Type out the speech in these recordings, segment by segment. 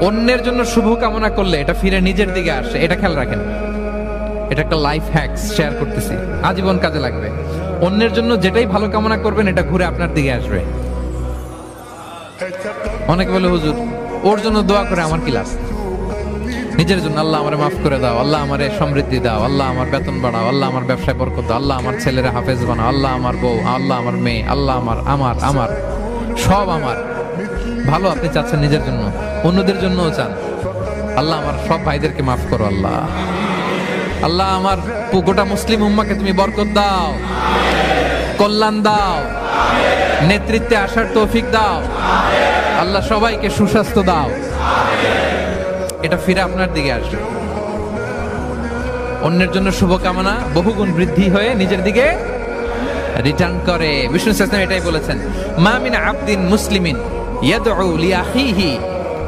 অন্যের জন্য শুভ কামনা করলে এটা ফিরে নিজের দিকে আসে, এটা খেয়াল রাখেন। এটা একটা লাইফ হ্যাকস শেয়ার করতেছি, আজীবন কাজে লাগবে। অন্যের জন্য যেটাই ভালো কামনা করবেন এটা ঘুরে আপনার দিকে আসবে। অনেকে বলে হুজুর ওর জন্য দোয়া করে আমার কি লাভ? নিজের জন্য আল্লাহ আমারে মাফ করে দাও, আল্লাহ আমারে সমৃদ্ধি দাও, আল্লাহ আমার বেতন বাড়াও, আল্লাহ আমার ব্যবসায় বরকত দাও, আল্লাহ আমার ছেলেরা হাফেজ বানাও, আল্লাহ আমার বউ, আল্লাহ আমার মেয়ে, আল্লাহ আমার আমার আমার সব আমার ভালো আপনি চাচ্ছেন নিজের জন্য, অন্যদের জন্যও চান। আল্লাহ আমার সব ভাইদেরকে মাফ করো, আল্লাহ আল্লাহ আমার গোটা মুসলিম উম্মাকে তুমি বরকত দাও, কল্যাণ দাও, নেতৃত্বে আসার তৌফিক দাও, আল্লাহ সবাইকে সুস্বাস্থ্য দাও। এটা ফিরে আপনার দিকে আসবে। অন্যের জন্য শুভকামনা বহুগুণ বৃদ্ধি হয়ে নিজের দিকে রিটার্ন করে। বিষ্ণু সাল্লাল্লাহু এটাই বলেছেন, মা মিন আবদিন মুসলিমিন ইয়াদউ লিআখিহি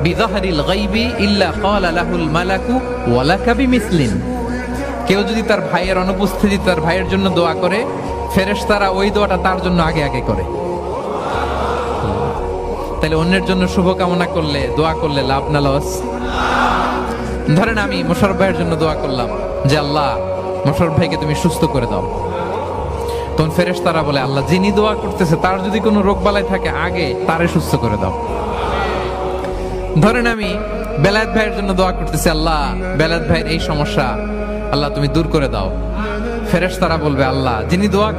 বিযাহরিল গায়বি ইল্লা ক্বালা লাহুল মালাকু ওয়া লাকা বিমিসলিন। কেউ যদি তার ভাইয়ের অনুপস্থিতি তার ভাইয়ের জন্য দোয়া করে, ফেরেশতারা ওই দোয়াটা তার জন্য আগে আগে করে। তাহলে অন্যের জন্য শুভকামনা করলে, দোয়া করলে লাভ না লস? ধরেন আমি মোশাররফ ভাইয়ের জন্য দোয়া করলাম যে আল্লাহ মোশাররফ ভাইকে তুমি সুস্থ করে দাও, তখন ফেরেশতারা বলে আল্লাহ যিনি দোয়া করতেছে তার যদি কোনো রোগ বালাই থাকে আগে তারে সুস্থ করে দাও। ধরেন আমি বেলায়েত ভাইয়ের জন্য দোয়া করতেছি, আল্লাহ বেলায়েত ভাইয়ের এই সমস্যা আল্লাহ তুমি দূর করে দাও, ফেরেশতারা বলবে আল্লাহ যিনি দোয়া